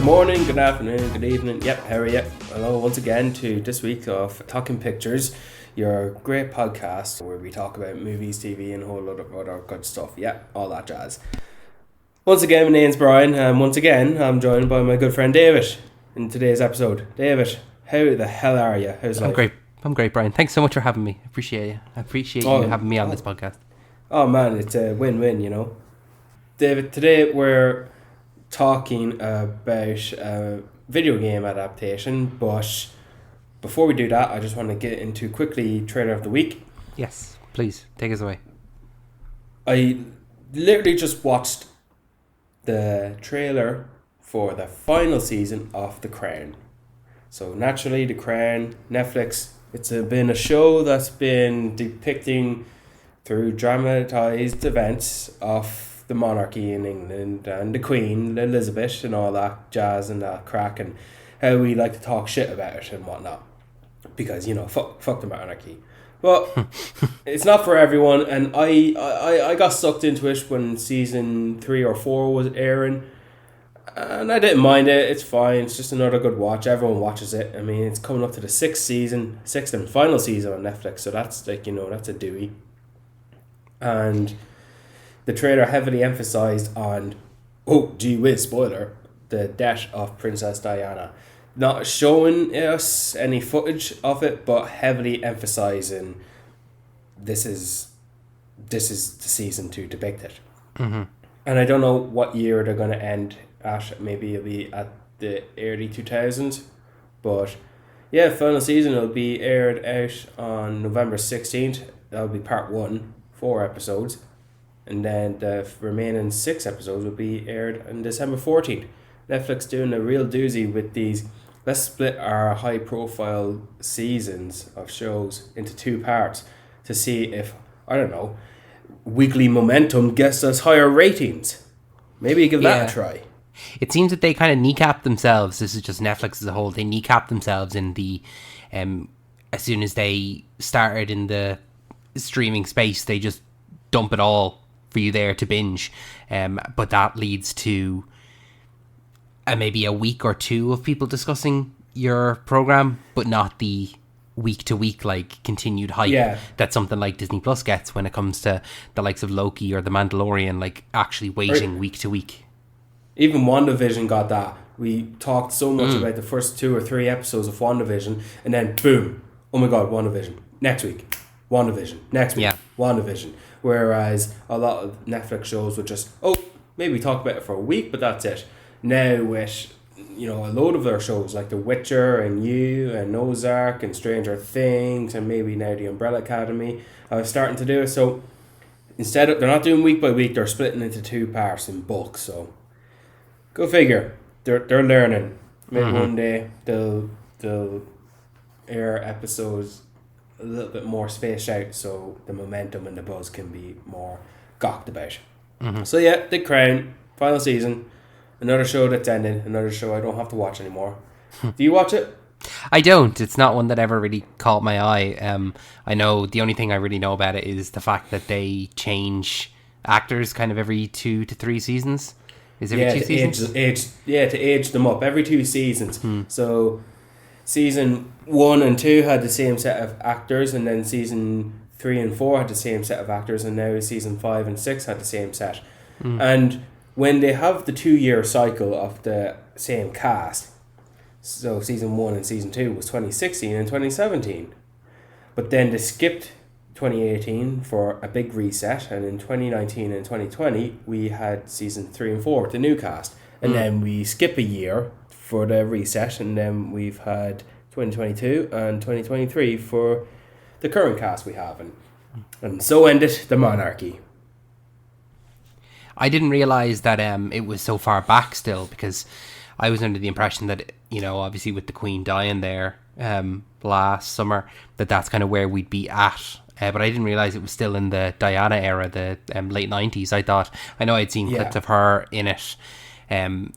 morning, good afternoon, good evening. Yep, how are you? Hello once again to this week of Talking Pictures, your great podcast where we talk about movies, TV, and a whole lot of other good stuff. Yep, all that jazz. Once again, my name's Brian, and once again, I'm joined by my good friend David in today's episode. David, how the hell are you? How's life? I'm great, Brian. Thanks so much for having me. I appreciate you having me on this podcast. Oh man, it's a win-win, you know. David, today we're talking about a video game adaptation, but before we do that, I just want to get into quickly trailer of the week. Yes, please, take us away. I literally just watched the trailer for the final season of The Crown. So naturally, The Crown, Netflix, it's been a show that's been depicting through dramatized events of the monarchy in England and the Queen, Elizabeth, and all that jazz and that crack, and how we like to talk shit about it and whatnot. Because, you know, fuck the monarchy. But it's not for everyone, and I got sucked into it when season 3 or 4 was airing, and I didn't mind it. It's fine. It's just another good watch. Everyone watches it. I mean, it's coming up to the sixth and final season on Netflix, so that's like, you know, that's a doozy. And the trailer heavily emphasised on, oh gee whiz, spoiler, the death of Princess Diana. Not showing us any footage of it, but heavily emphasising this is the season to depict it. Mm-hmm. And I don't know what year they're going to end at. Maybe it'll be at the early 2000s. But yeah, final season will be aired out on November 16th. That'll be part 1, 4 episodes. And then the remaining 6 episodes will be aired on December 14th. Netflix doing a real doozy with these. Let's split our high profile seasons of shows into 2 parts to see if, I don't know, Weekly Momentum gets us higher ratings. Maybe give that a try. It seems that they kind of kneecap themselves. This is just Netflix as a whole. They kneecap themselves in the as soon as they started in the streaming space, they just dump it all for you there to binge, but that leads to maybe a week or 2 of people discussing your program, but not the week to week like continued hype that something like Disney Plus gets when it comes to the likes of Loki or The Mandalorian, like actually waiting week to week. Even WandaVision got that. We talked so much about the first 2 or 3 episodes of WandaVision, and then boom, oh my god, WandaVision next week, WandaVision next week, WandaVision. Whereas a lot of Netflix shows would just, maybe talk about it for a week, but that's it. Now with, you know, a load of their shows like The Witcher and You and Ozark and Stranger Things and maybe now The Umbrella Academy are starting to do it. So instead of, they're not doing week by week, they're splitting into 2 parts in bulk. So go figure. They're learning. Maybe one day they'll air episodes a little bit more spaced out so the momentum and the buzz can be more gawked about. So yeah, The Crown, final season, another show that's ending, another show I don't have to watch anymore. Do you watch it? I don't. It's not one that ever really caught my eye. I know the only thing I really know about it is the fact that they change actors kind of every 2 to 3 seasons. Is it every 2 seasons? To age them up every 2 seasons. So season 1 and 2 had the same set of actors, and then season 3 and 4 had the same set of actors, and now season 5 and 6 had the same set. And when they have the 2-year cycle of the same cast, so season 1 and season 2 was 2016 and 2017, but then they skipped 2018 for a big reset, and in 2019 and 2020 we had season 3 and 4 with the new cast, and then we skip a year for the reset, and then we've had 2022 and 2023 for the current cast we have, and so ended the monarchy. I didn't realise that it was so far back still, because I was under the impression that, you know, obviously with the Queen dying there last summer, that's kind of where we'd be at. But I didn't realise it was still in the Diana era, the late 90s. I know I'd seen clips of her in it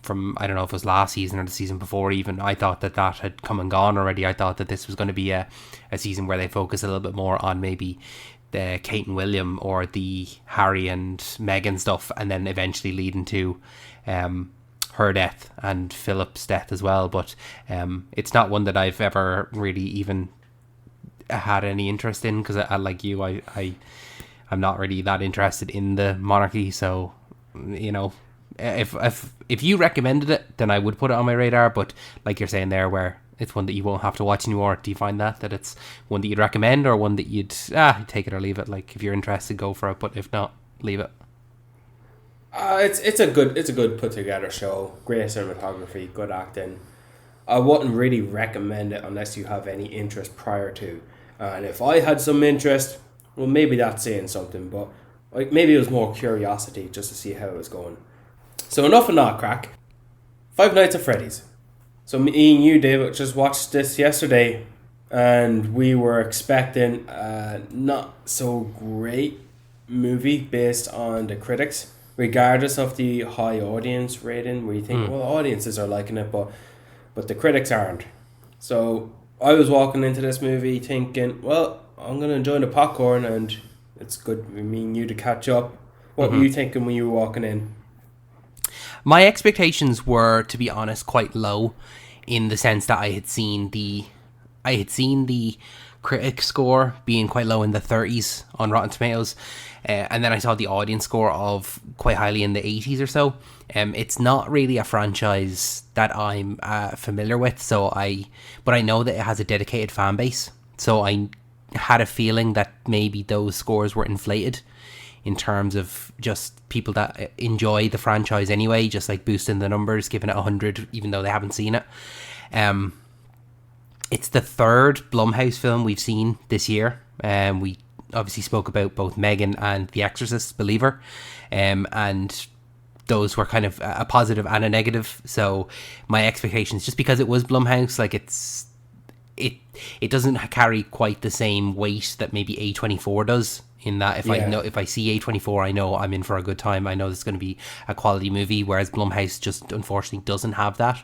from, I don't know if it was last season or the season before even. I thought that had come and gone already. I thought that this was going to be a season where they focus a little bit more on maybe the Kate and William or the Harry and Meghan stuff, and then eventually leading to her death and Philip's death as well, but it's not one that I've ever really even had any interest in, because I like you, I'm not really that interested in the monarchy. So, you know, if you recommended it, then I would put it on my radar. But like you're saying there, where it's one that you won't have to watch anymore, do you find that it's one that you'd recommend, or one that you'd take it or leave it? Like, if you're interested, go for it, but if not, leave it. It's a good put together show. Great cinematography, good acting. I wouldn't really recommend it unless you have any interest prior to. And if I had some interest, well, maybe that's saying something, but like maybe it was more curiosity just to see how it was going. So enough of that crack. Five Nights at Freddy's. So me and you, David, just watched this yesterday, and we were expecting a not so great movie based on the critics, regardless of the high audience rating, where you think, well, audiences are liking it, but the critics aren't. So I was walking into this movie thinking, well, I'm going to enjoy the popcorn, and it's good me and you to catch up. What were you thinking when you were walking in? My expectations were, to be honest, quite low, in the sense that I had seen the critic score being quite low in the 30s on Rotten Tomatoes, and then I saw the audience score of quite highly in the 80s or so. It's not really a franchise that I'm familiar with, but I know that it has a dedicated fan base, so I had a feeling that maybe those scores were inflated in terms of just people that enjoy the franchise anyway, just like boosting the numbers, giving it 100 even though they haven't seen it. It's the third Blumhouse film we've seen this year. We obviously spoke about both Megan and The Exorcist Believer, and those were kind of a positive and a negative. So my expectations, just because it was Blumhouse, like it doesn't carry quite the same weight that maybe A24 does, in that if I see A24, I know I'm in for a good time. I know it's going to be a quality movie, whereas Blumhouse just unfortunately doesn't have that.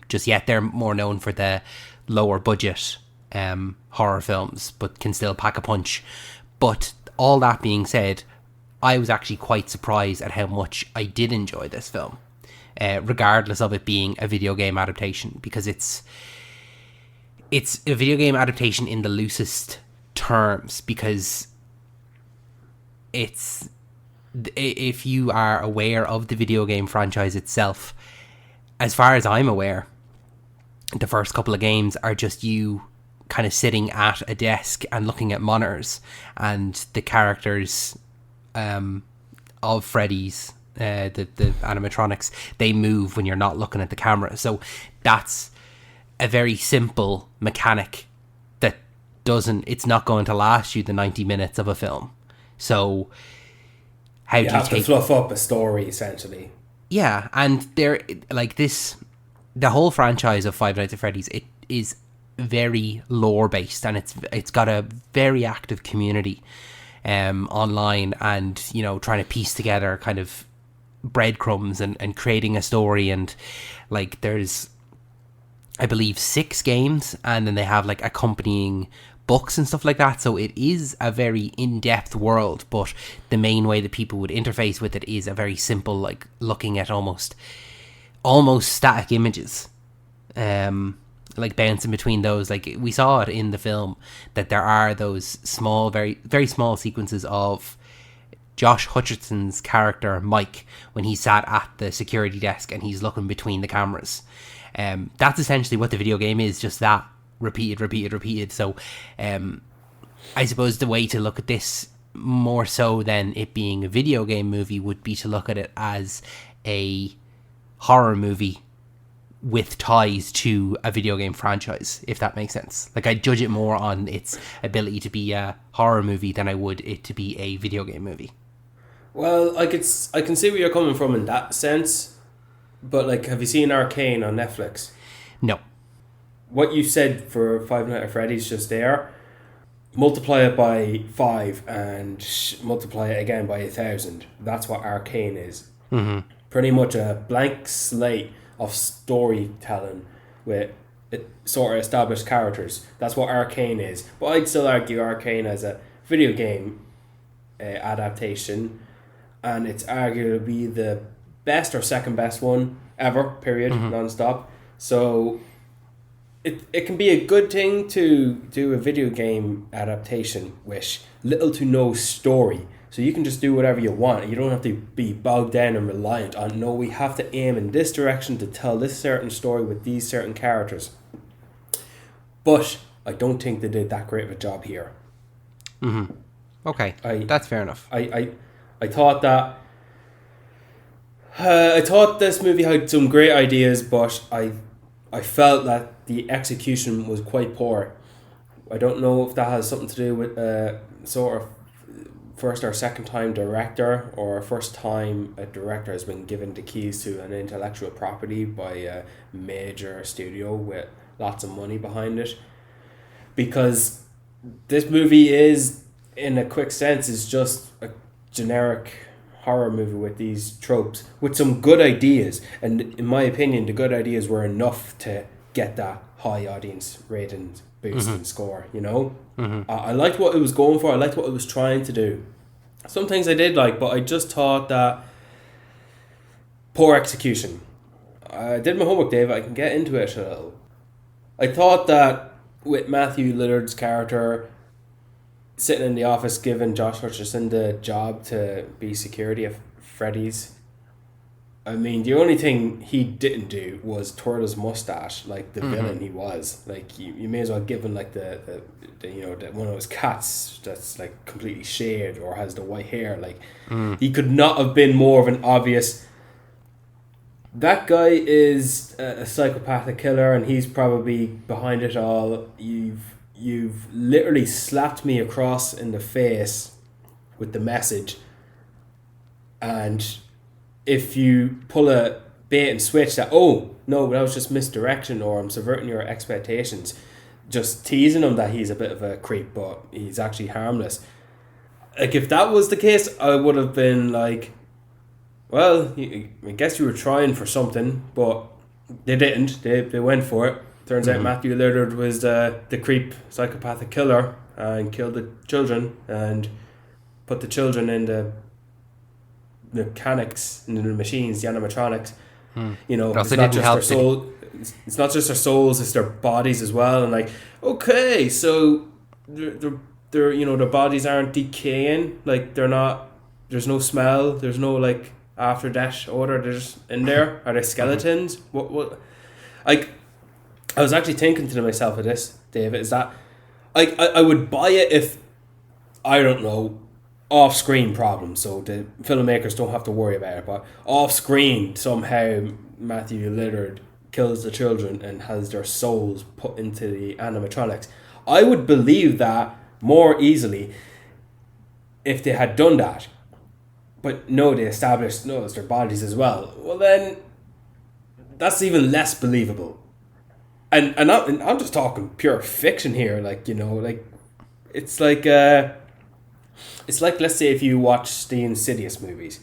Just yet they're more known for the lower budget horror films, but can still pack a punch. But all that being said, I was actually quite surprised at how much I did enjoy this film, regardless of it being a video game adaptation, because it's a video game adaptation in the loosest terms, because if you are aware of the video game franchise itself, as far as I'm aware, the first couple of games are just you kind of sitting at a desk and looking at monitors, and the characters of Freddy's, the animatronics, they move when you're not looking at the camera. So that's a very simple mechanic that it's not going to last you the 90 minutes of a film. So how do you have to fluff up a story, essentially? Yeah, and the whole franchise of Five Nights at Freddy's, it is very lore based, and it's got a very active community online, and trying to piece together kind of breadcrumbs and creating a story. And like, there's, I believe, 6 games, and then they have like accompanying books and stuff like that. So it is a very in-depth world, but the main way that people would interface with it is a very simple, like looking at almost static images, like bouncing between those. Like, we saw it in the film that there are those small, very, very small sequences of Josh Hutcherson's character Mike when he sat at the security desk and he's looking between the cameras. That's essentially what the video game is, just that repeated. So I suppose the way to look at this, more so than it being a video game movie, would be to look at it as a horror movie with ties to a video game franchise, if that makes sense. Like, I judge it more on its ability to be a horror movie than I would it to be a video game movie. Well, I can see where you're coming from in that sense, but like, have you seen Arcane on Netflix? No. What you said for Five Nights at Freddy's just there, multiply it by 5 and multiply it again by 1,000. That's what Arcane is. Mm-hmm. Pretty much a blank slate of storytelling with sort of established characters. That's what Arcane is. But I'd still argue Arcane as a video game adaptation, and it's arguably the best or second best one ever, period, non-stop. So it can be a good thing to do a video game adaptation with little to no story. So you can just do whatever you want. You don't have to be bogged down and reliant on, no, we have to aim in this direction to tell this certain story with these certain characters. But I don't think they did that great of a job here. Okay, that's fair enough. I thought that I thought this movie had some great ideas, but I felt that the execution was quite poor. I don't know if that has something to do with sort of first or second time director, or first time a director has been given the keys to an intellectual property by a major studio with lots of money behind it. Because this movie is, in a quick sense, is just a generic horror movie with these tropes, with some good ideas. And in my opinion, the good ideas were enough to get that high audience rating boost and score, you know? I liked what it was going for. I liked what it was trying to do. Some things I did like, but I just thought that poor execution. I did my homework, Dave. I can get into it a little. I thought that with Matthew Lillard's character sitting in the office giving Josh Hutcherson the job to be security of Freddy's, I mean, the only thing he didn't do was twirl his mustache like the villain he was. Like, you may as well give him like the one of those cats that's like completely shaved or has the white hair. Like, he could not have been more of an obvious, that guy is a psychopathic killer and he's probably behind it all. You've literally slapped me across in the face with the message, and if you pull a bait and switch that, oh no, that was just misdirection, or I'm subverting your expectations, just teasing him that he's a bit of a creep but he's actually harmless. Like, if that was the case, I would have been like, well, I guess you were trying for something, but they didn't. They went for it. Turns out Matthew Lillard was the creep psychopathic killer and killed the children and put the children in the mechanics, in the machines, the animatronics. You know, it's not just their soul. It's not just their souls; it's their bodies as well. And like, okay, so they're you know, their bodies aren't decaying. Like, they're not. There's no smell. There's no like after death odor. They're just in there. Are they skeletons? What? Like, I was actually thinking to myself of this, David, is that I would buy it if, I don't know, off-screen problems, so the filmmakers don't have to worry about it, but off-screen somehow Matthew Lillard kills the children and has their souls put into the animatronics. I would believe that more easily if they had done that. But no, they established, no, it's their bodies as well. Well then, that's even less believable. And I'm just talking pure fiction here, like, you know, like, it's like let's say if you watch the Insidious movies,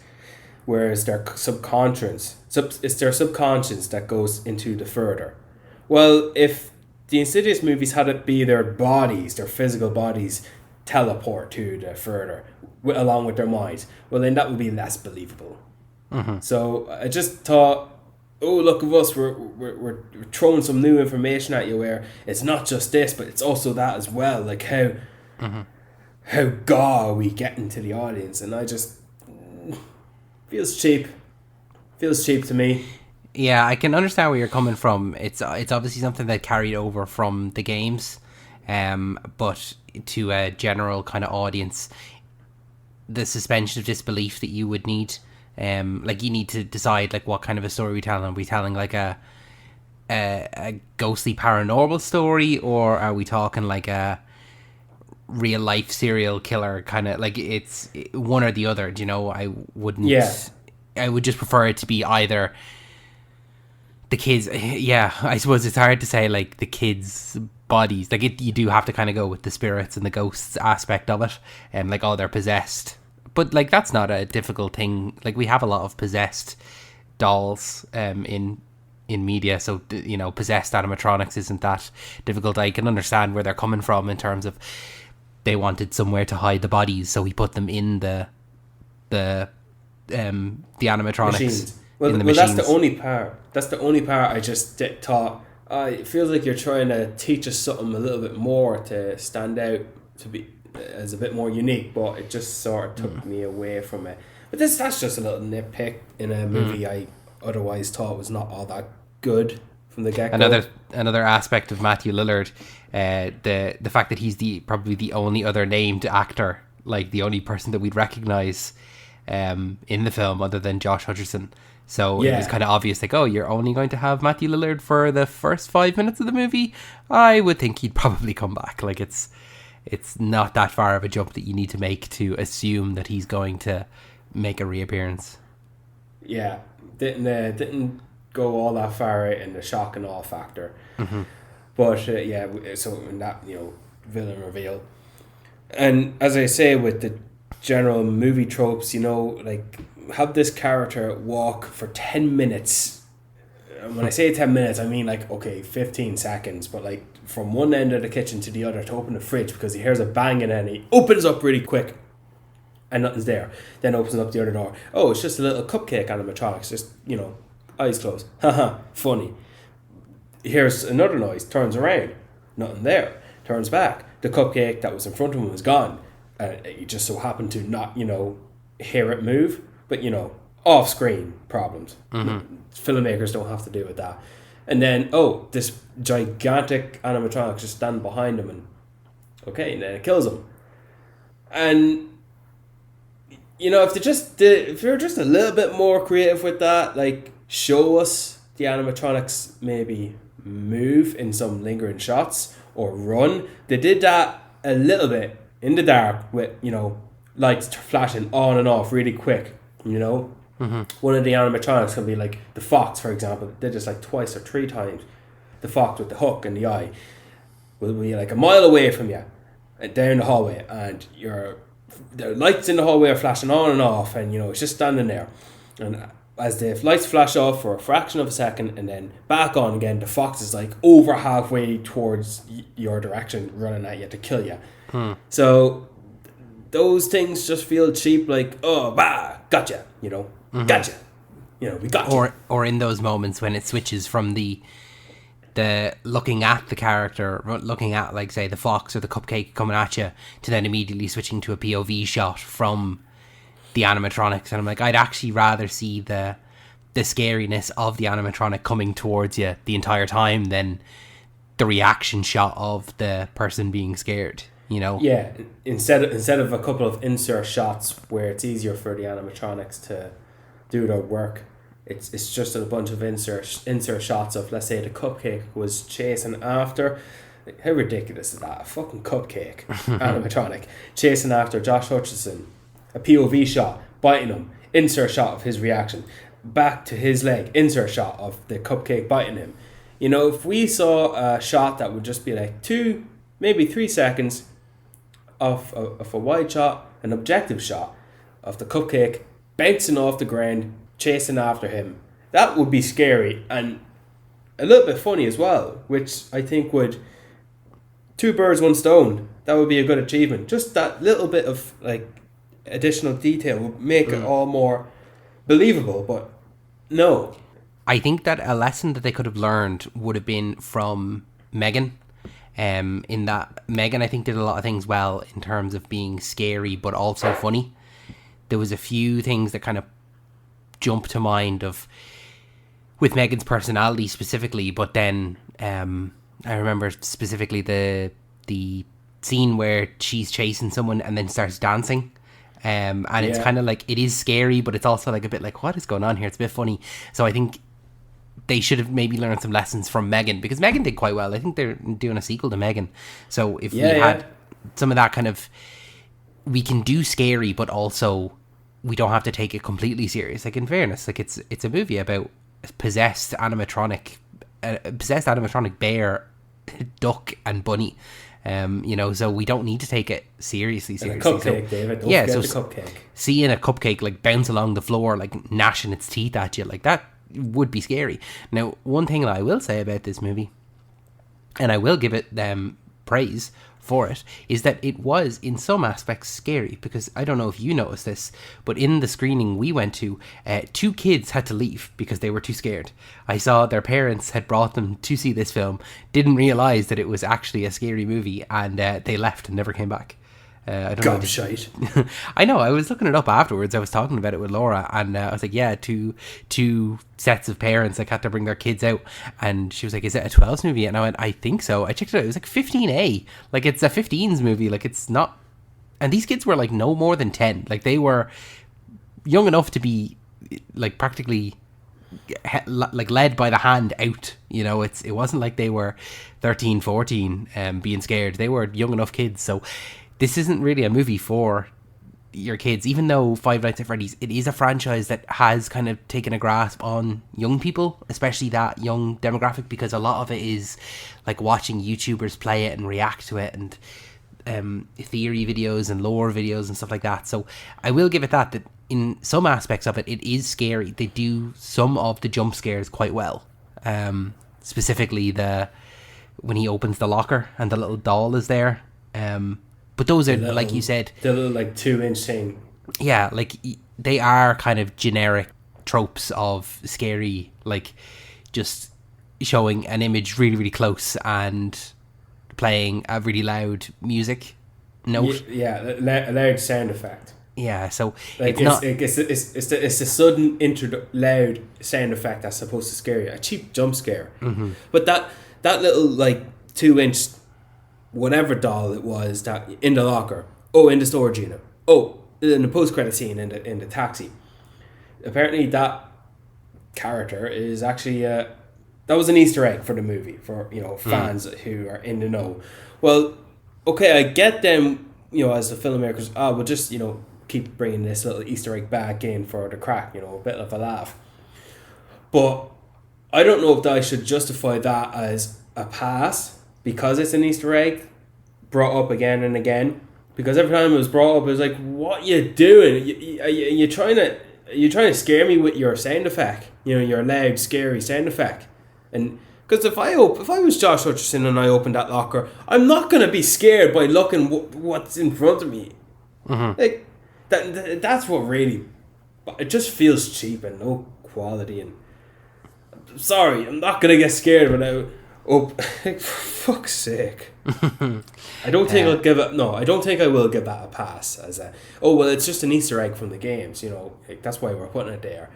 whereas their subconscious, it's their subconscious that goes into the further. Well, if the Insidious movies had it be their bodies, their physical bodies, teleport to the further, along with their minds, well then that would be less believable. So I just thought, oh, look at us, we're throwing some new information at you where it's not just this, but it's also that as well. Like, how are we getting to the audience? And I just, feels cheap to me. Yeah, I can understand where you're coming from. It's obviously something that carried over from the games, but to a general kind of audience, the suspension of disbelief that you would need. Like, you need to decide like what kind of a story we telling. Are we telling like a ghostly paranormal story, or are we talking like a real life serial killer kind of, like, it's one or the other, you know? I wouldn't. Yeah. I would just prefer it to be either the kids. Yeah, I suppose it's hard to say like the kids' bodies. Like, you do have to kind of go with the spirits and the ghosts aspect of it, and like, oh, they're possessed. But like, that's not a difficult thing. Like, we have a lot of possessed dolls in media, so you know, possessed animatronics isn't that difficult. I can understand where they're coming from in terms of they wanted somewhere to hide the bodies, so he put them in the animatronics. Machines. Well, in the well, machines. that's the only part. That's the only part I just thought. It feels like you're trying to teach us something a little bit more to stand out, to be as a bit more unique. But it just sort of took me away from it. But that's just a little nitpick in a movie I otherwise thought was not all that good from the get go. Another aspect of Matthew Lillard, the fact that he's probably the only other named actor, like the only person that we'd recognize in the film other than Josh Hutcherson. So it was kind of obvious, like, oh, you're only going to have Matthew Lillard for the first 5 minutes of the movie. I would think he'd probably come back. Like, it's not that far of a jump that you need to make to assume that he's going to make a reappearance. Yeah, didn't go all that far in the shock and awe factor. But so in that, villain reveal, and as I say with the general movie tropes, like, have this character walk for 10 minutes. And when I say 10 minutes, I mean, like, okay, 15 seconds, but like from one end of the kitchen to the other to open the fridge because he hears a banging and he opens up really quick and nothing's there. Then opens up the other door. Oh, it's just a little cupcake animatronics, just, eyes closed. Haha, funny. Here's another noise, turns around, nothing there, turns back. The cupcake that was in front of him was gone. And you just so happened to not, hear it move. But, off-screen problems. Filmmakers don't have to deal with that. And then, this gigantic animatronic just standing behind him. And then it kills him. And, if you're just a little bit more creative with that, like, show us the animatronics maybe move in some lingering shots or run. They did that a little bit in the dark with, lights flashing on and off really quick. One of the animatronics can be like the fox, for example. Did this like twice or three times. The fox with the hook in the eye will be like a mile away from you, down the hallway, and the lights in the hallway are flashing on and off, and it's just standing there. And as the lights flash off for a fraction of a second and then back on again, the fox is like over halfway towards your direction, running at you to kill you. So those things just feel cheap, like, oh, gotcha, gotcha, we got you. Or in those moments when it switches from the looking at the character, looking at, like, say, the fox or the cupcake coming at you, to then immediately switching to a POV shot from the animatronics. And I'm like, I'd actually rather see the scariness of the animatronic coming towards you the entire time than the reaction shot of the person being scared. Yeah, instead of a couple of insert shots where it's easier for the animatronics to do their work, it's just a bunch of insert shots of, let's say, the cupcake was chasing after. How ridiculous is that? A fucking cupcake animatronic chasing after Josh Hutcherson. A POV shot, biting him. Insert shot of his reaction. Back to his leg. Insert shot of the cupcake biting him. If we saw a shot that would just be like 2, maybe 3 seconds of a wide shot, an objective shot of the cupcake bouncing off the ground, chasing after him, that would be scary and a little bit funny as well, which I think would, 2 birds, 1 stone, that would be a good achievement. Just that little bit of like additional detail would make it all more believable. But no, I think that a lesson that they could have learned would have been from Megan. In that Megan, I think, did a lot of things well in terms of being scary but also funny. There was a few things that kind of jumped to mind with Megan's personality specifically, but then I remember specifically the scene where she's chasing someone and then starts dancing. And it's kind of like, it is scary, but it's also like a bit like, what is going on here? It's a bit funny. So I think they should have maybe learned some lessons from Megan, because Megan did quite well. I think they're doing a sequel to Megan. So if we had some of that kind of, we can do scary, but also we don't have to take it completely serious. Like, in fairness, like, it's a movie about possessed animatronic bear, duck and bunny. So we don't need to take it seriously. And a cupcake, David. Don't forget the cupcake. Seeing a cupcake like bounce along the floor, like gnashing its teeth at you, like that would be scary. Now, one thing that I will say about this movie, and I will give it praise for it is that it was in some aspects scary, because I don't know if you noticed this, but in the screening we went to, 2 kids had to leave because they were too scared. I saw their parents had brought them to see this film, didn't realise that it was actually a scary movie, and they left and never came back. I don't know. Shite. I know. I was looking it up afterwards. I was talking about it with Laura, and I was like, "Yeah, two sets of parents like had to bring their kids out." And she was like, "Is it a 12s movie?" And I went, "I think so." I checked it out. It was like 15A. Like, it's a 15s movie. Like, it's not. And these kids were like no more than 10. Like, they were young enough to be like practically like led by the hand out. You know, it wasn't like they were 13, 14, being scared. They were young enough kids. So this isn't really a movie for your kids, even though Five Nights at Freddy's, it is a franchise that has kind of taken a grasp on young people, especially that young demographic, because a lot of it is like watching YouTubers play it and react to it, and theory videos and lore videos and stuff like that. So I will give it that in some aspects of it, it is scary. They do some of the jump scares quite well. Specifically when he opens the locker and the little doll is there. But those are, like you said, the little like 2-inch thing. Yeah, like they are kind of generic tropes of scary, like just showing an image really, really close and playing a really loud music note. Yeah, a loud sound effect. Yeah, so like it's a sudden loud sound effect that's supposed to scare you. A cheap jump scare. Mm-hmm. But that little like 2-inch whatever doll it was that in the locker, in the storage unit, in the post-credit scene in the taxi, apparently that character is actually that was an Easter egg for the movie, for fans who are in the know. Well, okay, I get them, as the filmmakers, we'll just keep bringing this little Easter egg back in for the crack, a bit of a laugh. But I don't know if I should justify that as a pass because it's an Easter egg brought up again and again. Because every time it was brought up, it was like, "What you doing? You trying to scare me with your sound effect? Your loud, scary sound effect." And because if I was Josh Hutcherson and I opened that locker, I'm not gonna be scared by looking what's in front of me. Mm-hmm. Like that's what really. It just feels cheap and no quality. And sorry, I'm not gonna get scared without. For fuck's sake. I don't think I'll give it. No, I don't think I will give that a pass as a. It's just an Easter egg from the games. That's why we're putting it there.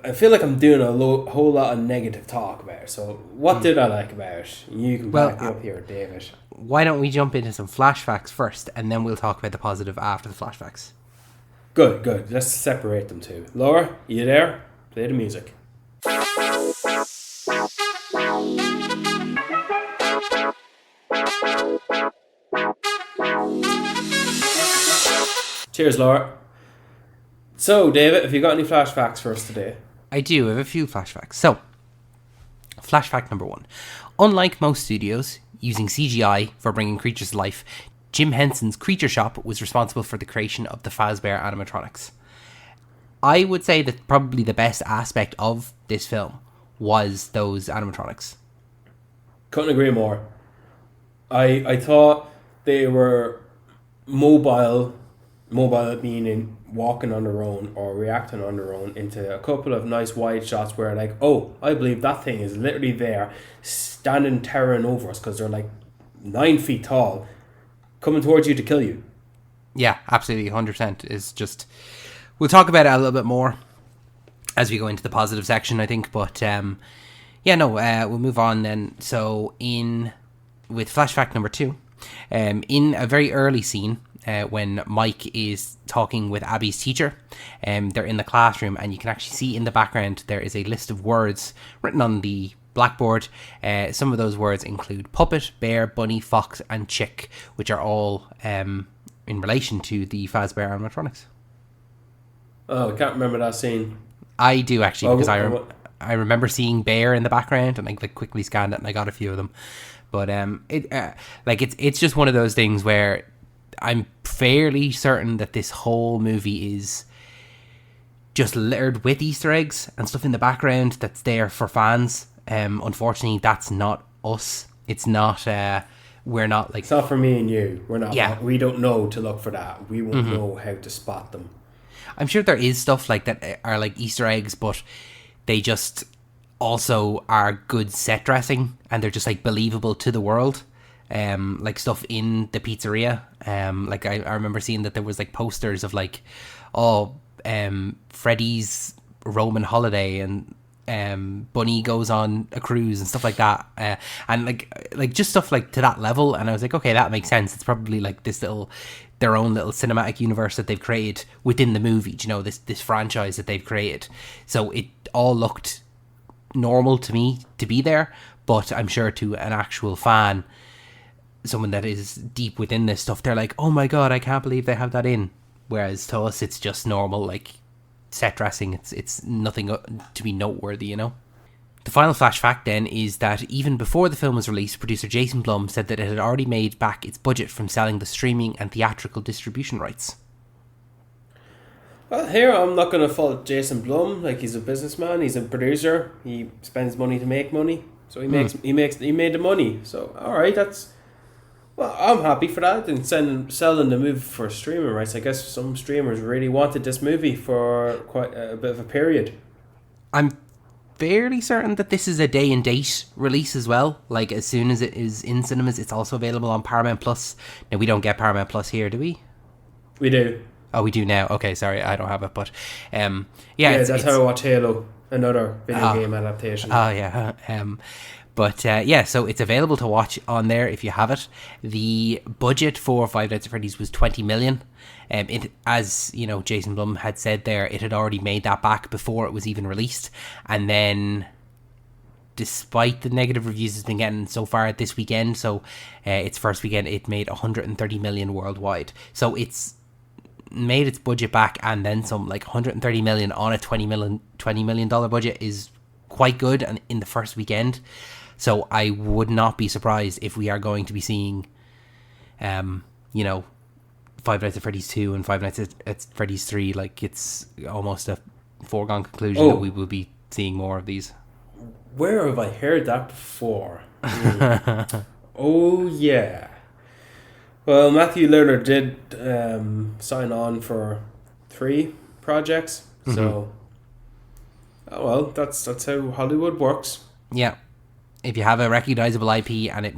I feel like I'm doing a whole lot of negative talk about it. So, what did I like about it? You can back me up here, David. Why don't we jump into some flashbacks first, and then we'll talk about the positive after the flashbacks. Good. Let's separate them two. Laura, are you there? Play the music. Cheers, Laura. So, David, have you got any flashbacks for us today? I do. I have a few flashbacks. So, flashback number 1. Unlike most studios using CGI for bringing creatures to life, Jim Henson's Creature Shop was responsible for the creation of the Fazbear animatronics. I would say that probably the best aspect of this film was those animatronics. Couldn't agree more. I thought they were mobile meaning walking on their own or reacting on their own, into a couple of nice wide shots where like, I believe that thing is literally there standing towering over us because they're like 9 feet tall coming towards you to kill you. Yeah, absolutely. 100% is just, we'll talk about it a little bit more as we go into the positive section, I think, but we'll move on then. So with flashback number 2, in a very early scene, when Mike is talking with Abby's teacher, they're in the classroom, and you can actually see in the background there is a list of words written on the blackboard. Some of those words include puppet, bear, bunny, fox, and chick, which are all in relation to the Fazbear animatronics. I can't remember that scene. I do actually, because I remember seeing bear in the background, and I quickly scanned it, and I got a few of them. But it's just one of those things where I'm fairly certain that this whole movie is just littered with Easter eggs and stuff in the background that's there for fans. Unfortunately, that's not us. It's not we're not like, It's not for me and you. We're not. Yeah. We don't know to look for that. We won't know how to spot them. I'm sure there is stuff like that are like Easter eggs, but they just also are good set dressing, and they're just like believable to the world. Like stuff in the pizzeria. Like I remember seeing that there was like posters of like, Freddy's Roman holiday, and Bunny goes on a cruise and stuff like that, and like just stuff like to that level. And I was like, okay, that makes sense. It's probably like their own little cinematic universe that they've created within the movie. You know, this franchise that they've created. So it all looked normal to me to be there, but I'm sure to an actual fan, someone that is deep within this stuff, they're like, oh my god, I can't believe they have that in. Whereas to us, it's just normal, like, set dressing. It's nothing to be noteworthy, you know? The final flash fact then is that even before the film was released, producer Jason Blum said that it had already made back its budget from selling the streaming and theatrical distribution rights. Well, here I'm not going to fault Jason Blum. Like, he's a businessman, he's a producer, he spends money to make money, so he made the money. So all right, well, I'm happy for that. And selling the movie for streaming rights. I guess some streamers really wanted this movie for quite a bit of a period. I'm fairly certain that this is a day and date release as well. Like, as soon as it is in cinemas, it's also available on Paramount Plus. Now, we don't get Paramount Plus here, do we? We do. Oh, we do now. Okay, sorry, I don't have it, but that's how I watch Halo, another video game adaptation. Oh yeah. So it's available to watch on there if you have it. The budget for Five Nights at Freddy's was 20 million. It, as you know, Jason Blum had said there, it had already made that back before it was even released, and then, despite the negative reviews it's been getting so far this weekend, so its first weekend, it made 130 million worldwide. So it's made its budget back and then some. Like 130 million on a $20 million budget is quite good, and in the first weekend. So I would not be surprised if we are going to be seeing, Five Nights at Freddy's 2 and Five Nights at Freddy's 3. Like, it's almost a foregone conclusion that we will be seeing more of these. Where have I heard that before? Oh, yeah. Well, Matthew Lillard did sign on for 3 projects. Mm-hmm. So, that's how Hollywood works. Yeah. If you have a recognizable IP and if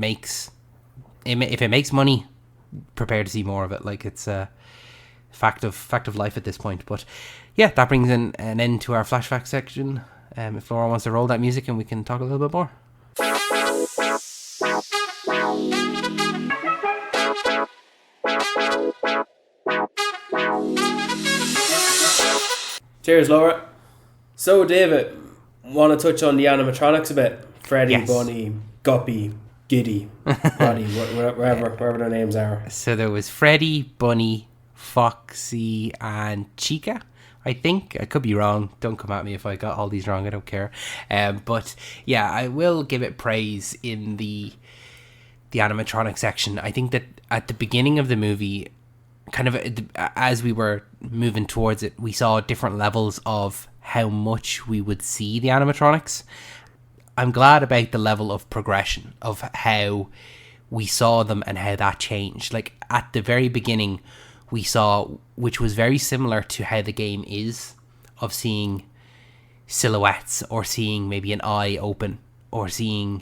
it makes money, prepare to see more of it. Like, it's a fact of life at this point. But yeah, that brings an end to our flashback section. If Laura wants to roll that music, and we can talk a little bit more. Cheers, Laura. So, David, want to touch on the animatronics a bit? Freddy, yes. Bunny, Guppy, Giddy, Buddy, wherever their names are. So there was Freddy, Bunny, Foxy, and Chica, I think. I could be wrong. Don't come at me if I got all these wrong. I don't care. But yeah, I will give it praise in the animatronic section. I think that at the beginning of the movie, kind of as we were moving towards it, we saw different levels of how much we would see the animatronics. I'm glad about the level of progression of how we saw them and how that changed. Like, at the very beginning, we saw, which was very similar to how the game is, of seeing silhouettes or seeing maybe an eye open or seeing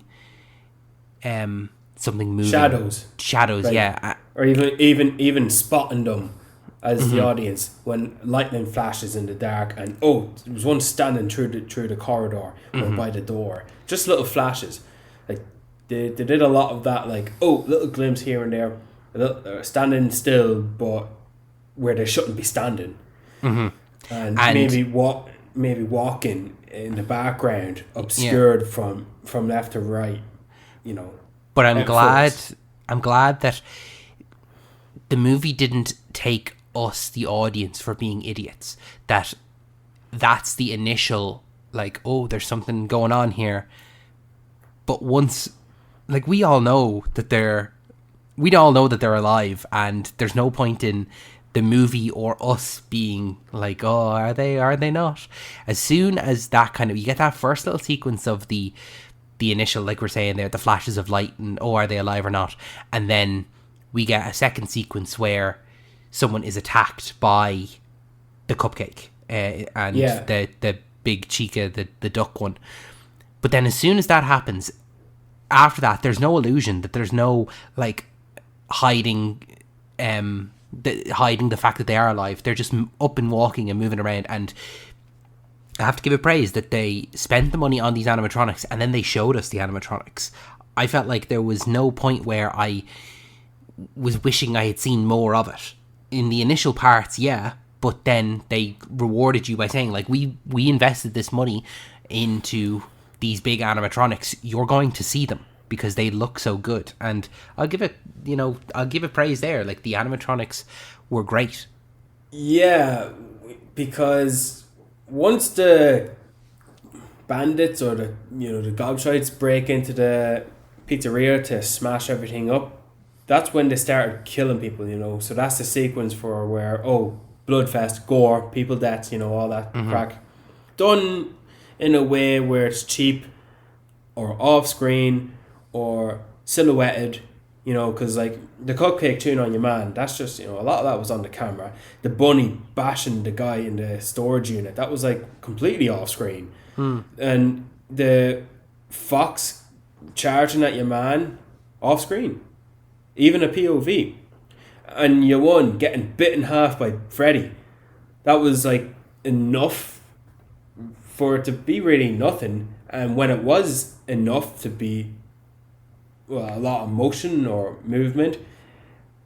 something moving. Shadows, right. Yeah. Or even spotting them as the audience when lightning flashes in the dark, and there was one standing through the corridor or by the door. Just little flashes. Like, they did a lot of that, like, little glimpse here and there, standing still but where they shouldn't be standing. And maybe walking in the background, obscured from left to right, you know. But I'm glad that the movie didn't take us, the audience, for being idiots. That's the initial, like, there's something going on here. But once, like, we all know that they're alive, and there's no point in the movie or us being like, are they not? As soon as that kind of, you get that first little sequence of the the initial, like we're saying there, the flashes of light and, oh, are they alive or not? And then we get a second sequence where someone is attacked by the cupcake and the big chica, the duck one. But then as soon as that happens, after that, there's no illusion, that there's no like hiding the fact that they are alive. They're just up and walking and moving around. And I have to give it praise that they spent the money on these animatronics and then they showed us the animatronics. I felt like there was no point where I was wishing I had seen more of it. In the initial parts, yeah, but then they rewarded you by saying, like, we invested this money into these big animatronics. You're going to see them because they look so good. And I'll give it praise there. Like, the animatronics were great. Yeah, because once the bandits or the gobshites break into the pizzeria to smash everything up, that's when they started killing people, So that's the sequence for where, bloodfest, gore, people deaths, all that crack. Done in a way where it's cheap or off screen or silhouetted, because like the cupcake tune on your man, that's just, a lot of that was on the camera. The bunny bashing the guy in the storage unit, that was like completely off screen. And the fox charging at your man, off screen. Even a POV. And you won getting bit in half by Freddy. That was like enough for it to be really nothing. And when it was enough to be a lot of motion or movement,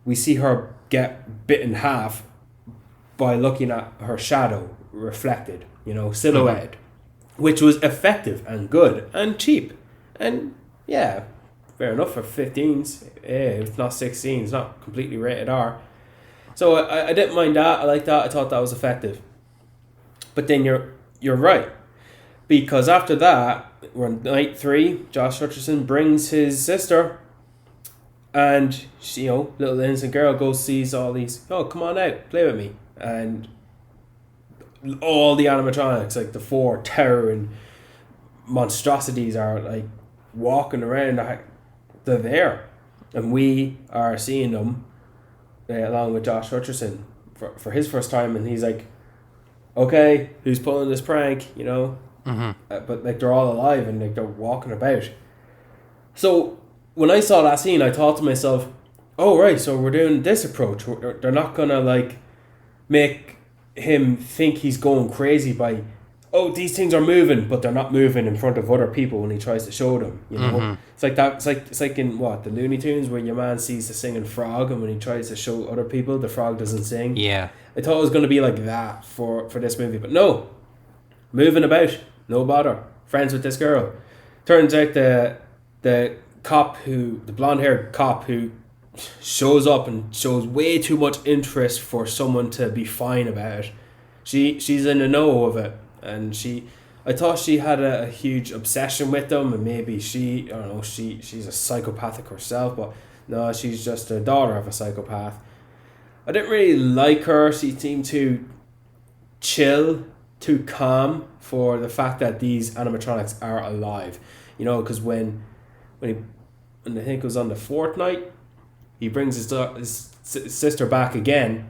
we see her get bit in half by looking at her shadow reflected, silhouetted, which was effective and good and cheap. And yeah, fair enough for 15s. It's not 16s, not completely rated R. So I didn't mind that. I like that. I thought that was effective. But then you're right. Because after that, we're on night 3, Josh Hutcherson brings his sister, and she, little innocent girl goes, sees all these, come on out, play with me. And all the animatronics, like the 4 towering monstrosities, are like walking around. They're there, and we are seeing them along with Josh Hutcherson for his first time, and he's like, okay, who's pulling this prank, but like they're all alive and like they're walking about. So when I saw that scene, I thought to myself, oh right, so we're doing this approach. They're not gonna like make him think he's going crazy by, these things are moving, but they're not moving in front of other people when he tries to show them. It's like that. It's like in the Looney Tunes, where your man sees the singing frog, and when he tries to show other people, the frog doesn't sing. Yeah, I thought it was going to be like that for this movie, but no, moving about, no bother. Friends with this girl. Turns out the cop the blonde haired cop who shows up and shows way too much interest for someone to be fine about it. She's in the know of it. And I thought she had a huge obsession with them, and maybe she's a psychopathic herself, but no, she's just a daughter of a psychopath. I didn't really like her. She seemed too chill, too calm for the fact that these animatronics are alive. Because when I think it was on the 4th night, he brings his sister back again,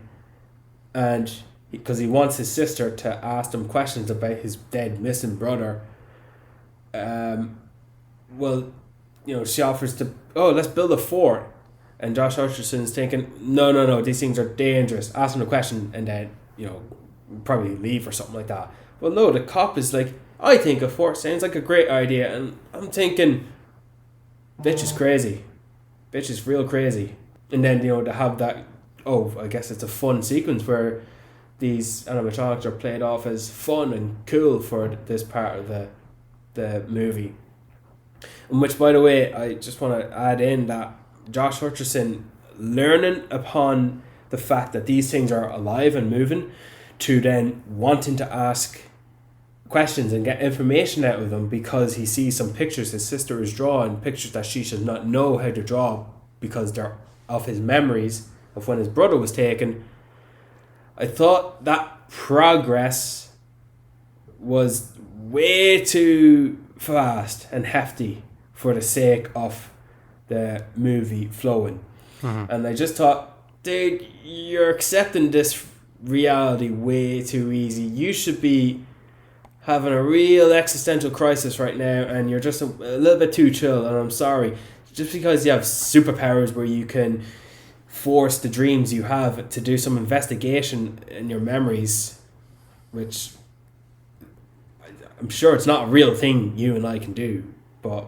and because he wants his sister to ask him questions about his dead, missing brother. She offers to, let's build a fort. And Josh Hutcherson's thinking, no, these things are dangerous. Ask him a question and then, probably leave or something like that. Well, no, the cop is like, I think a fort sounds like a great idea. And I'm thinking, bitch is crazy. Bitch is real crazy. And then, to have that, I guess it's a fun sequence where these animatronics are played off as fun and cool for this part of the movie. In which, by the way, I just want to add in that Josh Hutcherson, learning upon the fact that these things are alive and moving, to then wanting to ask questions and get information out of them because he sees some pictures his sister is drawing, pictures that she should not know how to draw because they're of his memories of when his brother was taken. I thought that progress was way too fast and hefty for the sake of the movie flowing. And I just thought, dude, you're accepting this reality way too easy. You should be having a real existential crisis right now, and you're just a little bit too chill. And I'm sorry, just because you have superpowers where you can force the dreams you have to do some investigation in your memories, which I'm sure it's not a real thing you and I can do, but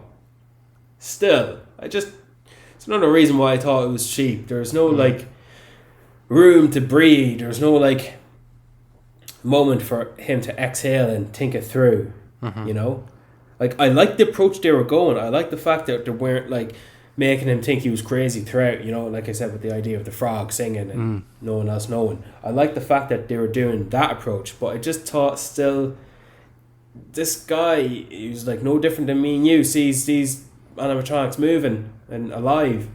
still, it's another reason why I thought it was cheap. There's no like room to breathe. There's no like moment for him to exhale and think it through. You know, like I like the approach they were going. I like the fact that they weren't like making him think he was crazy throughout. You know, like I said, with the idea of the frog singing and no one else knowing. I like the fact that they were doing that approach, but I just thought still, this guy, he was like no different than me and you. Sees these animatronics moving and alive.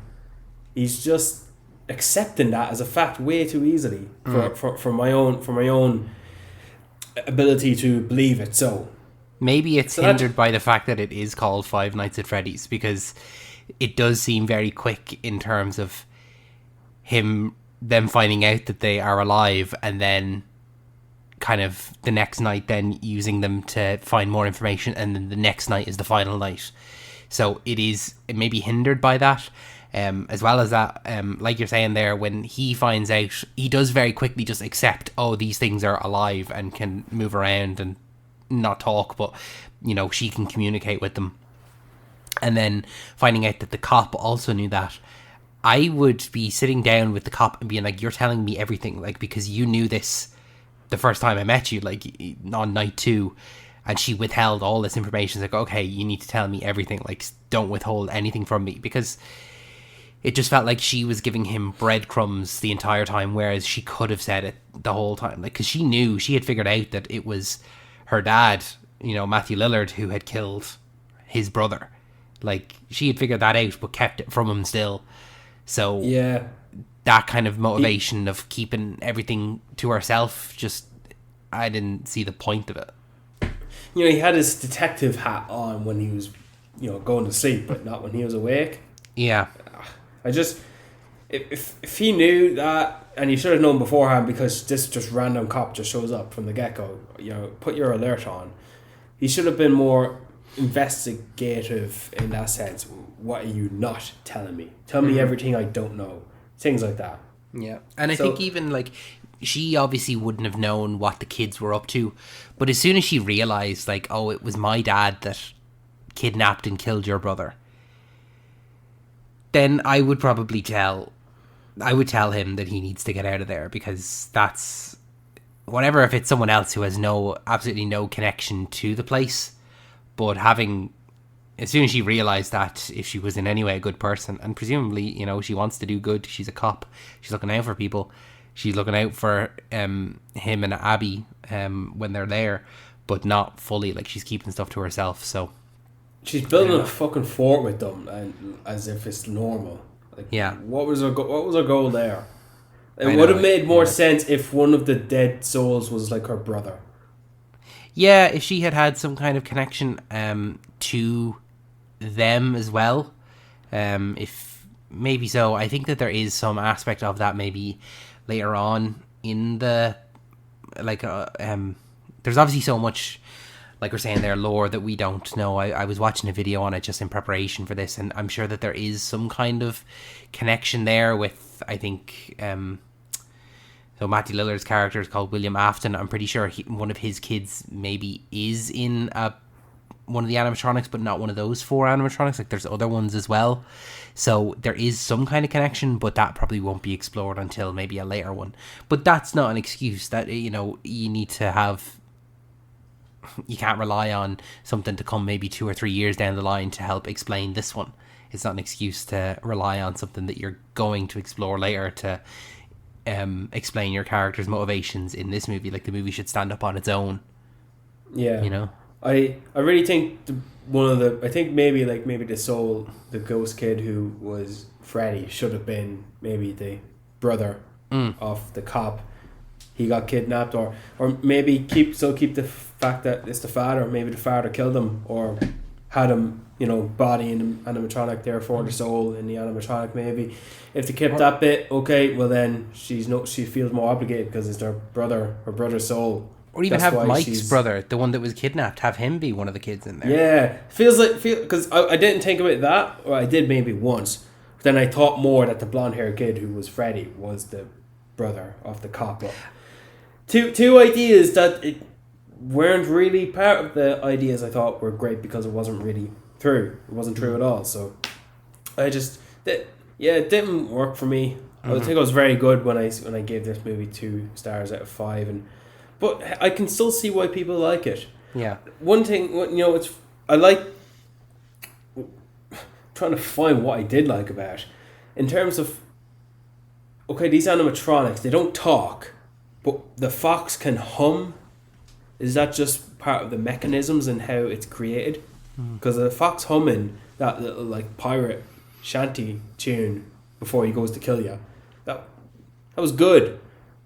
He's just accepting that as a fact way too easily for my own ability to believe it. So maybe it's hindered by the fact that it is called Five Nights at Freddy's, because it does seem very quick in terms of them finding out that they are alive, and then kind of the next night then using them to find more information, and then the next night is the final night. So it may be hindered by that. As well as that, like you're saying there, when he finds out, he does very quickly just accept, oh, these things are alive and can move around and not talk, but, you know, she can communicate with them. And then finding out that the cop also knew that, I would be sitting down with the cop and being like, you're telling me everything, like, because you knew this the first time I met you, like, on night 2, and she withheld all this information. It's like, okay, you need to tell me everything, like, don't withhold anything from me, because it just felt like she was giving him breadcrumbs the entire time, whereas she could have said it the whole time. Like, because she knew, she had figured out that it was her dad, you know, Matthew Lillard, who had killed his brother. Like, she had figured that out, but kept it from him still. So, yeah, that kind of motivation of keeping everything to herself, just, I didn't see the point of it. You know, he had his detective hat on when he was, you know, going to sleep, but not when he was awake. Yeah. I just, if he knew that, and he should have known beforehand, because this just random cop just shows up from the get-go, you know, put your alert on. He should have been more investigative in that sense. What are you not telling me? Tell me everything I don't know. Things like that. Yeah. And I think even, like, she obviously wouldn't have known what the kids were up to, but as soon as she realised, like, oh, it was my dad that kidnapped and killed your brother, then I would tell him that he needs to get out of there, because that's whatever if it's someone else who has absolutely no connection to the place. But as soon as she realised that, if she was in any way a good person, and presumably, you know, she wants to do good, she's a cop, she's looking out for people, she's looking out for him and Abby when they're there, but not fully, like, she's keeping stuff to herself. So she's building a fucking fort with them, and as if it's normal. Like, yeah. What was her goal there? It would have made more sense if one of the dead souls was like her brother. Yeah, if she had some kind of connection to them as well. If maybe so. I think that there is some aspect of that maybe later on in the, like, there's obviously so much, like we're saying there, lore that we don't know. I was watching a video on it just in preparation for this, and I'm sure that there is some kind of connection there with, I think, so Matthew Lillard's character is called William Afton. I'm pretty sure one of his kids maybe is in one of the animatronics, but not one of those 4 animatronics. Like, there's other ones as well. So there is some kind of connection, but that probably won't be explored until maybe a later one. But that's not an excuse. That, you know, you can't rely on something to come maybe 2 or 3 years down the line to help explain this one. It's not an excuse to rely on something that you're going to explore later to explain your character's motivations in this movie. Like, the movie should stand up on its own. Yeah, you know. I really think maybe the ghost kid who was Freddy should have been maybe the brother of the cop. He got kidnapped, or maybe keep the fact that it's the father. Maybe the father killed him, or had him, body in the animatronic, therefore the soul in the animatronic. Maybe if they kept that bit, okay, well then she feels more obligated because it's her brother's soul. Or even have Mike's brother, the one that was kidnapped, have him be one of the kids in there. Yeah, because I didn't think about that, or I did maybe once. But then I thought more that the blonde-haired kid who was Freddy was the brother of the cop. But two ideas that weren't really part of the ideas I thought were great because it wasn't really true. It wasn't true at all. So I just it didn't work for me. I think it was very good when I gave this movie 2 stars out of 5, but I can still see why people like it. Yeah. One thing, I like trying to find what I did like about it. In terms of, okay, these animatronics, they don't talk, but the fox can hum. Is that just part of the mechanisms and how it's created? Because the fox humming that little like pirate shanty tune before he goes to kill you, that was good.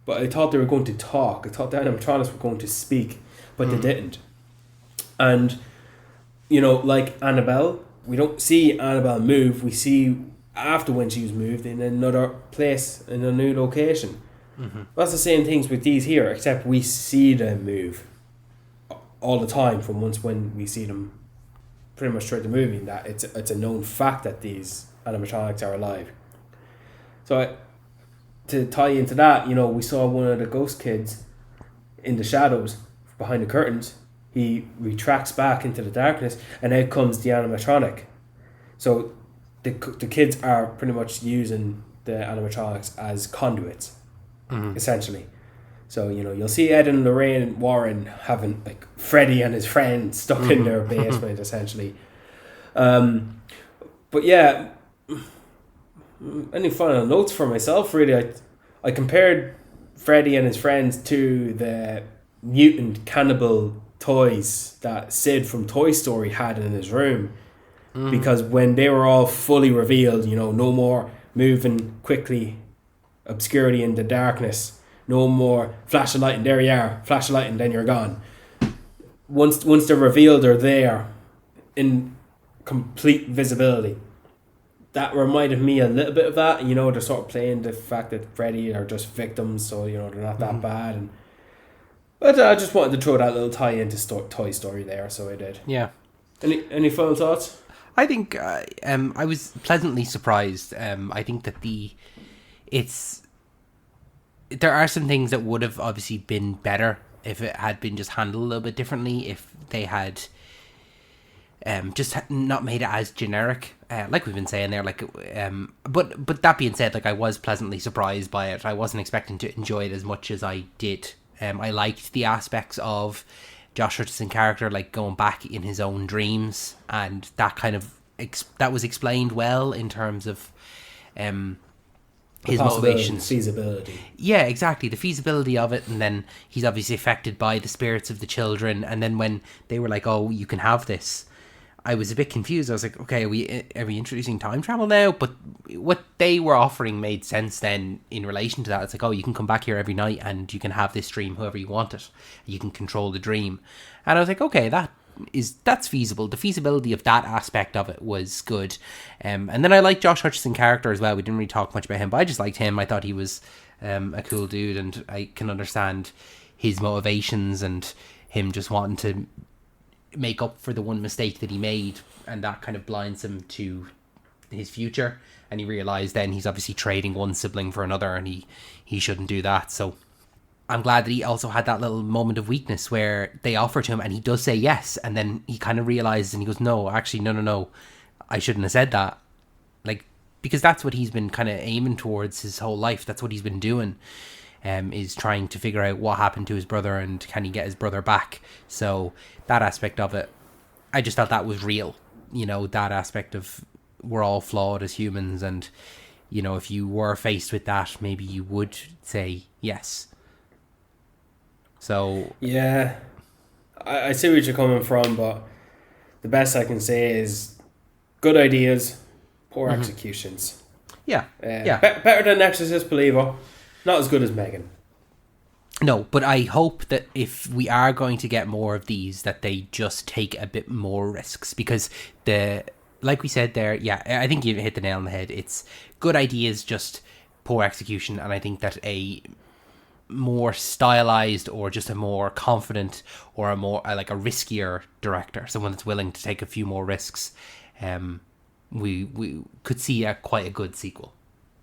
But I thought they were going to talk. I thought the animatronics were going to speak, but they didn't. And, like Annabelle, we don't see Annabelle move. We see after when she was moved in another place, in a new location. That's the same things with these here, except we see them move all the time from when we see them pretty much throughout the movie. That it's a known fact that these animatronics are alive. So to tie into that, we saw one of the ghost kids in the shadows behind the curtains. He retracts back into the darkness, and out comes the animatronic. So the kids are pretty much using the animatronics as conduits, essentially. So, you'll see Ed and Lorraine Warren having like Freddie and his friend stuck in their basement, essentially. But yeah, any final notes for myself, really? I compared Freddie and his friends to the mutant cannibal toys that Sid from Toy Story had in his room. Because when they were all fully revealed, no more moving quickly, obscurity in the darkness, no more flash of light and there you are, flash of light and then you're gone. Once they're revealed, they're there in complete visibility. That reminded me a little bit of that. They're sort of playing the fact that Freddy are just victims, so they're not that bad. But I just wanted to throw that little tie into Toy Story there, so I did. Yeah. Any final thoughts? I think I was pleasantly surprised. I think that there are some things that would have obviously been better if it had been just handled a little bit differently. If they had just not made it as generic, like we've been saying there. But that being said, I was pleasantly surprised by it. I wasn't expecting to enjoy it as much as I did. I liked the aspects of Josh Hutcherson character, like going back in his own dreams, and that kind of that was explained well in terms of his motivations, feasibility. Yeah, exactly, the feasibility of it, and then he's obviously affected by the spirits of the children. And then when they were like, "Oh, you can have this," I was a bit confused. I was like, "Okay, are we introducing time travel now?" But what they were offering made sense then in relation to that. It's like, "Oh, you can come back here every night and you can have this dream however you want it. You can control the dream." And I was like, "Okay, that's feasible." The feasibility of that aspect of it was good. And then I liked Josh Hutcherson character as well. We didn't really talk much about him, but I just liked him. I thought he was a cool dude, and I can understand his motivations and him just wanting to make up for the one mistake that he made, and that kind of blinds him to his future. And he realized then he's obviously trading one sibling for another, and he shouldn't do that. So I'm glad that he also had that little moment of weakness where they offer to him and he does say yes, and then he kind of realizes and he goes, "No, actually, no, I shouldn't have said that." Because that's what he's been kind of aiming towards his whole life. That's what he's been doing, is trying to figure out what happened to his brother and can he get his brother back. So that aspect of it, I just felt that was real. That aspect of we're all flawed as humans, and if you were faced with that, maybe you would say yes. So yeah, I see where you're coming from, but the best I can say is good ideas, poor executions. Yeah, Better than Exorcist Believer, not as good as Megan. No, but I hope that if we are going to get more of these, that they just take a bit more risks, because like we said there, yeah, I think you hit the nail on the head. It's good ideas, just poor execution, and I think that a more stylized or just a more confident or a more like a riskier director, someone that's willing to take a few more risks, we could see quite a good sequel.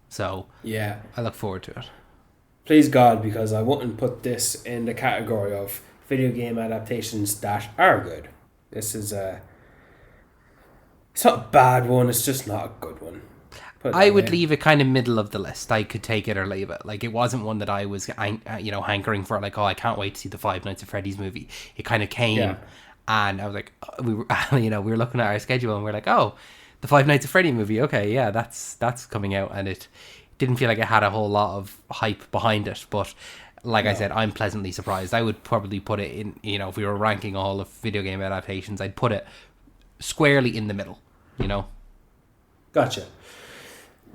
So Yeah. I look forward to it. Please God, because I wouldn't put this in the category of video game adaptations that are good. This is it's not a bad one, it's just not a good one. I would leave it kind of middle of the list. I could take it or leave it. Like, it wasn't one that I was, hankering for. Like, oh, I can't wait to see the Five Nights at Freddy's movie. It kind of came, and I was like, we were looking at our schedule, and we are like, oh, the Five Nights at Freddy movie. Okay, yeah, that's coming out, and it didn't feel like it had a whole lot of hype behind it. But like I said, I'm pleasantly surprised. I would probably put it in. If we were ranking all of video game adaptations, I'd put it squarely in the middle. Gotcha.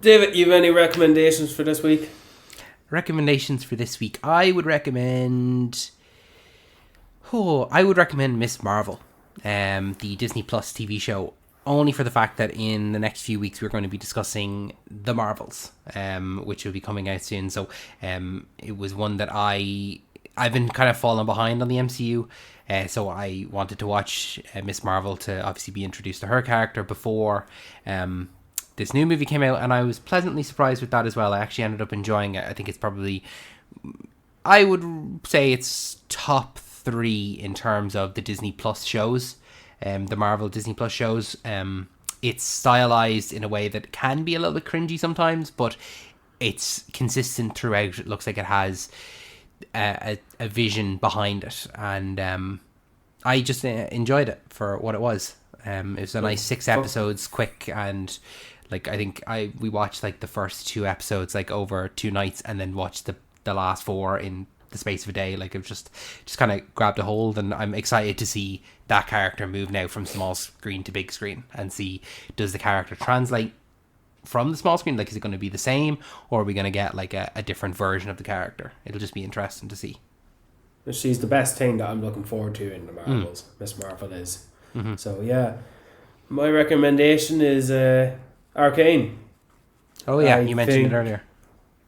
David, you have any recommendations for this week? Recommendations for this week. I would recommend Miss Marvel, the Disney Plus TV show, only for the fact that in the next few weeks we're going to be discussing The Marvels, which will be coming out soon. So it was one that I've been kind of falling behind on the MCU, so I wanted to watch Miss Marvel to obviously be introduced to her character before this new movie came out, and I was pleasantly surprised with that as well. I actually ended up enjoying it. I think it's probably, I would say it's top 3 in terms of the Disney Plus shows, the Marvel Disney Plus shows. It's stylized in a way that can be a little bit cringy sometimes, but it's consistent throughout. It looks like it has a vision behind it, and I just enjoyed it for what it was. It was a nice 6 episodes, quick, and like I think we watched like the first 2 episodes like over 2 nights, and then watched the last 4 in the space of a day. Like, it just kind of grabbed a hold, and I'm excited to see that character move now from small screen to big screen, and see, does the character translate from the small screen? Like, is it going to be the same, or are we going to get like a different version of the character? It'll just be interesting to see. She's the best thing that I'm looking forward to in the Marvels. Miss Marvel is. Mm-hmm. So yeah, my recommendation is Arcane. Oh yeah, you mentioned it earlier.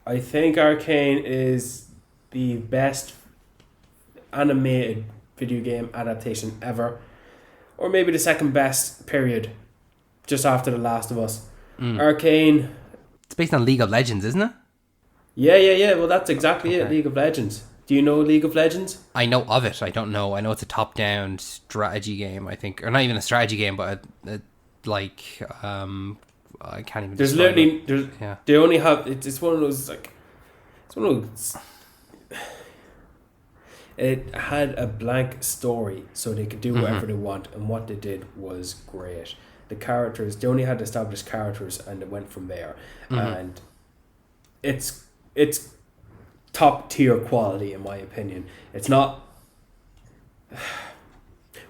I think Arcane is the best animated video game adaptation ever, or maybe the second best, period, just after The Last of Us. Arcane. It's based on League of Legends, isn't it? Yeah. Well, that's exactly it. League of Legends. Do you know League of Legends? I know of it. I don't know. I know it's a top-down strategy game, I think. Or not even a strategy game, but I can't even... They only have... It's one of those, like... It's one of those... It had a blank story, so they could do whatever they want, and what they did was great. The characters... They only had established characters, and it went from there. And it's top tier quality, in my opinion. It's not...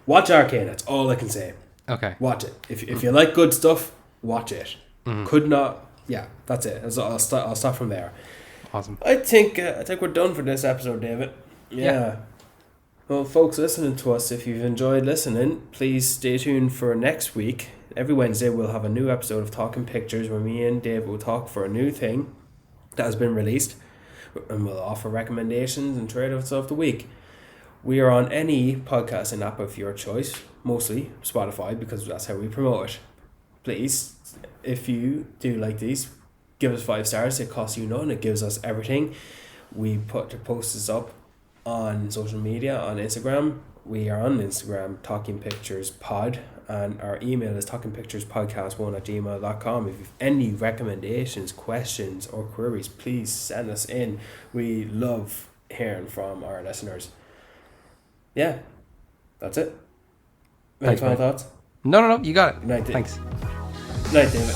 Watch Arcane, that's all I can say. Okay. Watch it. If you like good stuff, watch it. Could not... Yeah, that's it. I'll start from there. Awesome. I think we're done for this episode, David. Yeah. Well, folks listening to us, if you've enjoyed listening, please stay tuned for next week. Every Wednesday we'll have a new episode of Talking Pictures, where me and Dave will talk for a new thing that has been released, and we'll offer recommendations and trade-offs of the week. We are on any podcasting app of your choice, mostly Spotify, because that's how we promote it. Please, if you do like these, give us 5 stars. It costs you none. It gives us everything. We put the posters up on social media, on Instagram. We are on Instagram, Talking Pictures Pod, and our email is talkingpicturespodcast1@gmail.com. If you have any recommendations, questions, or queries, please send us in. We love hearing from our listeners. Yeah, that's it. Any final thoughts? No, you got it. Night, Thanks. Night, David.